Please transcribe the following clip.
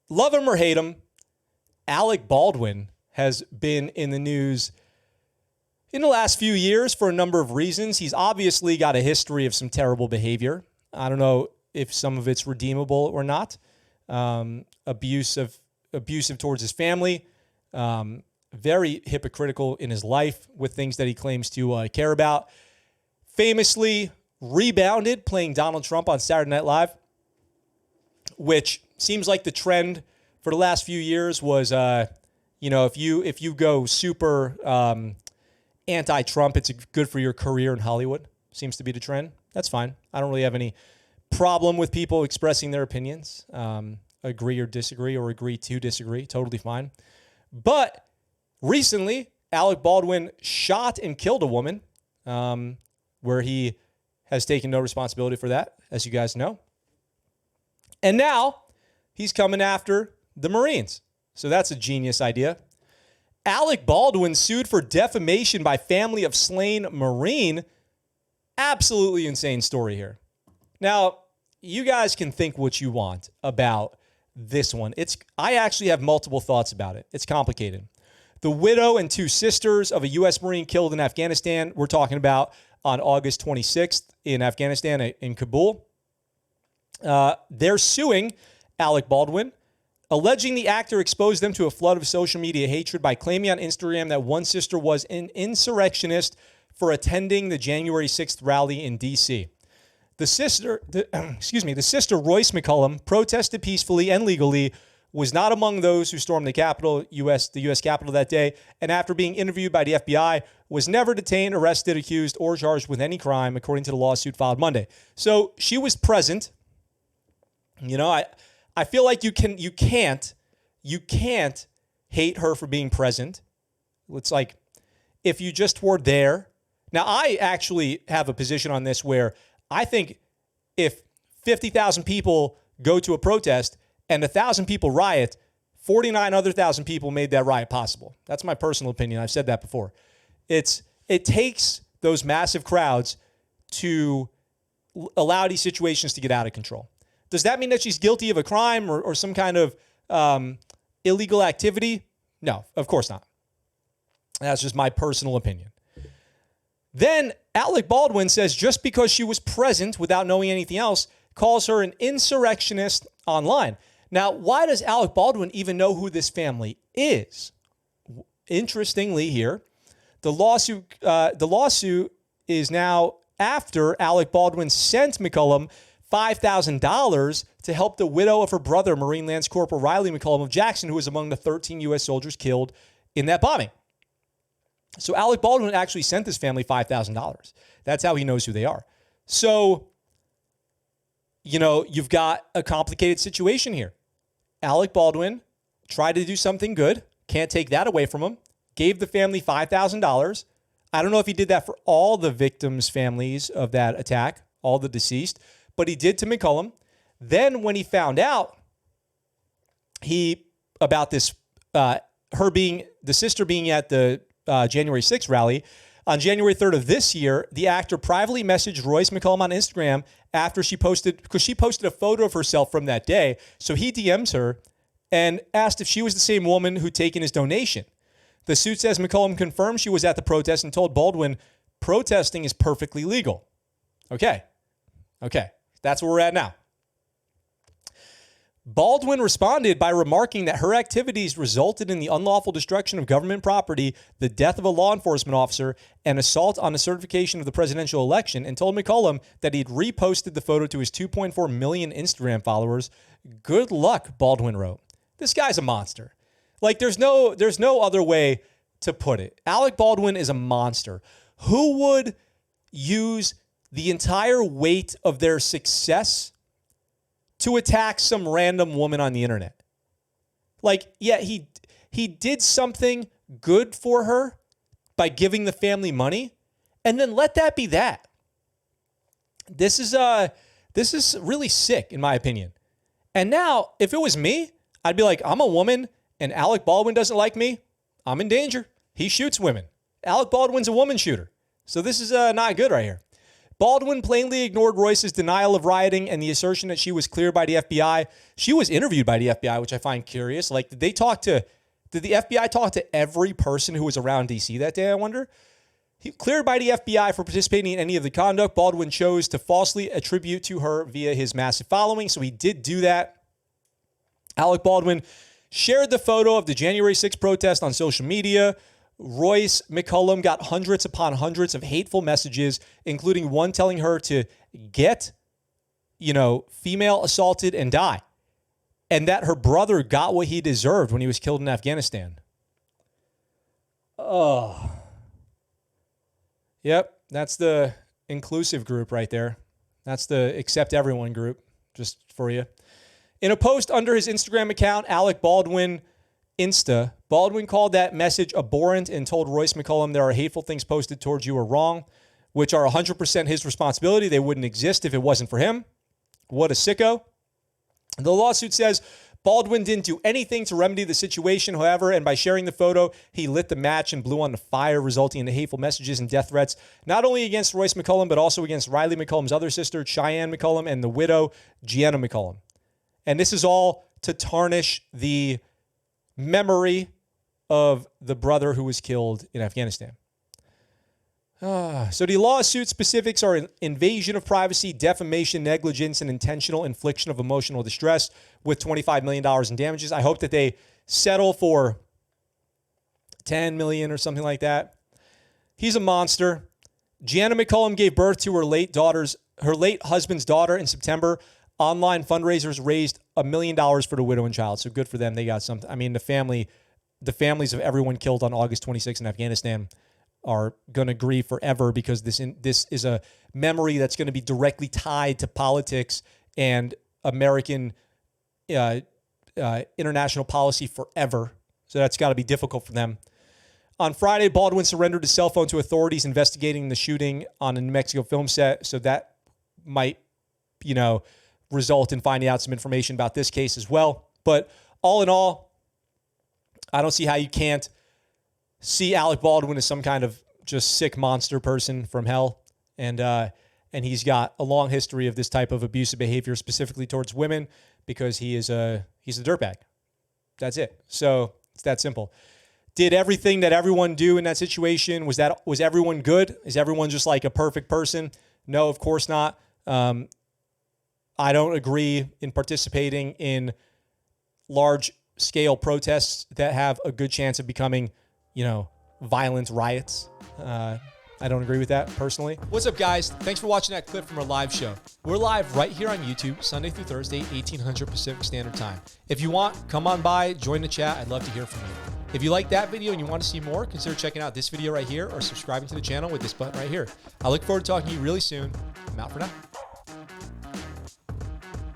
love him or hate him, Alec Baldwin has been in the news in the last few years for a number of reasons. He's obviously got a history of some terrible behavior. I don't know if some of it's redeemable or not. Abusive towards his family. Very hypocritical in his life with things that he claims to care about. Famously rebounded playing Donald Trump on Saturday Night Live, which seems like the trend for the last few years was, if you go super anti-Trump, it's good for your career in Hollywood. Seems to be the trend. That's fine. I don't really have any problem with people expressing their opinions. Agree or disagree, or agree to disagree. Totally fine. But recently, Alec Baldwin shot and killed a woman, where he has taken no responsibility for that, as you guys know. And now he's coming after the Marines. So that's a genius idea. Alec Baldwin sued for defamation by family of slain Marine. Absolutely insane story here. Now, you guys can think what you want about this one. I actually have multiple thoughts about it. It's complicated. The widow and two sisters of a U.S. Marine killed in Afghanistan, we're talking about on August 26th in Afghanistan, in Kabul. They're suing Alec Baldwin, alleging the actor exposed them to a flood of social media hatred by claiming on Instagram that one sister was an insurrectionist for attending the January 6th rally in D.C. The sister, Royce McCullum, protested peacefully and legally, was not among those who stormed the Capitol, the U.S. Capitol that day, and after being interviewed by the FBI, was never detained, arrested, accused, or charged with any crime, according to the lawsuit filed Monday. So she was present. I feel like you can't hate her for being present. It's like if you just were there. Now, I actually have a position on this where I think if 50,000 people go to a protest and 1,000 people riot, 49 other 1,000 people made that riot possible. That's my personal opinion. I've said that before. It takes those massive crowds to allow these situations to get out of control. Does that mean that she's guilty of a crime or some kind of illegal activity? No, of course not. That's just my personal opinion. Then Alec Baldwin says just because she was present without knowing anything else, calls her an insurrectionist online. Now, why does Alec Baldwin even know who this family is? Interestingly here, the lawsuit is now after Alec Baldwin sent McCullum $5,000 to help the widow of her brother, Marine Lance Corporal Riley McCullum of Jackson, who was among the 13 U.S. soldiers killed in that bombing. So Alec Baldwin actually sent this family $5,000. That's how he knows who they are. So, you've got a complicated situation here. Alec Baldwin tried to do something good. Can't take that away from him. Gave the family $5,000. I don't know if he did that for all the victims' families of that attack, all the deceased, but he did to McCullum. Then when he found out about this, the sister being at the January 6th rally, on January 3rd of this year, the actor privately messaged Royce McCullum on Instagram after she posted a photo of herself from that day. So he DMs her and asked if she was the same woman who'd taken his donation. The suit says McCullum confirmed she was at the protest and told Baldwin, protesting is perfectly legal. Okay. That's where we're at now. Baldwin responded by remarking that her activities resulted in the unlawful destruction of government property, the death of a law enforcement officer, and assault on the certification of the presidential election, and told McCullum that he'd reposted the photo to his 2.4 million Instagram followers. Good luck, Baldwin wrote. This guy's a monster. Like, there's no other way to put it. Alec Baldwin is a monster. Who would use the entire weight of their success to attack some random woman on the internet? Like, yeah, he did something good for her by giving the family money, and then let that be that. This is really sick, in my opinion. And now, if it was me, I'd be like, I'm a woman, and Alec Baldwin doesn't like me. I'm in danger. He shoots women. Alec Baldwin's a woman shooter. So this is not good right here. Baldwin plainly ignored Royce's denial of rioting and the assertion that she was cleared by the FBI. She was interviewed by the FBI, which I find curious. Like, did the FBI talk to every person who was around D.C. that day, I wonder? He cleared by the FBI for participating in any of the conduct. Baldwin chose to falsely attribute to her via his massive following, so he did do that. Alec Baldwin shared the photo of the January 6th protest on social media. Royce McCollum got hundreds upon hundreds of hateful messages, including one telling her to get, female assaulted and die, and that her brother got what he deserved when he was killed in Afghanistan. Oh. Yep, that's the inclusive group right there. That's the accept everyone group, just for you. In a post under his Instagram account, Alec Baldwin Insta, Baldwin called that message abhorrent and told Royce McCollum there are hateful things posted towards you are wrong, which are 100% his responsibility. They wouldn't exist if it wasn't for him. What a sicko. The lawsuit says Baldwin didn't do anything to remedy the situation, however, and by sharing the photo, he lit the match and blew on the fire, resulting in the hateful messages and death threats, not only against Royce McCollum, but also against Riley McCollum's other sister, Cheyenne McCollum, and the widow, Gianna McCollum. And this is all to tarnish the memory of the brother who was killed in Afghanistan. So the lawsuit specifics are invasion of privacy, defamation, negligence, and intentional infliction of emotional distress with $25 million in damages. I hope that they settle for $10 million or something like that. He's a monster. Gianna McCollum gave birth to her late husband's daughter in September. Online fundraisers raised $1 million for the widow and child. So good for them. They got something. I mean, the families of everyone killed on August 26th in Afghanistan are going to grieve forever because this is a memory that's going to be directly tied to politics and American international policy forever. So that's got to be difficult for them. On Friday, Baldwin surrendered his cell phone to authorities investigating the shooting on a New Mexico film set. So that might, result in finding out some information about this case as well. But all in all, I don't see how you can't see Alec Baldwin as some kind of just sick monster person from hell. And he's got a long history of this type of abusive behavior, specifically towards women, because he's a dirtbag. That's it. So it's that simple. Did everything that everyone do in that situation, was everyone good? Is everyone just like a perfect person? No, of course not. I don't agree in participating in large-scale protests that have a good chance of becoming, violent riots. I don't agree with that personally. What's up, guys? Thanks for watching that clip from our live show. We're live right here on YouTube, Sunday through Thursday, 1800 Pacific Standard Time. If you want, come on by, join the chat. I'd love to hear from you. If you like that video and you want to see more, consider checking out this video right here or subscribing to the channel with this button right here. I look forward to talking to you really soon. I'm out for now.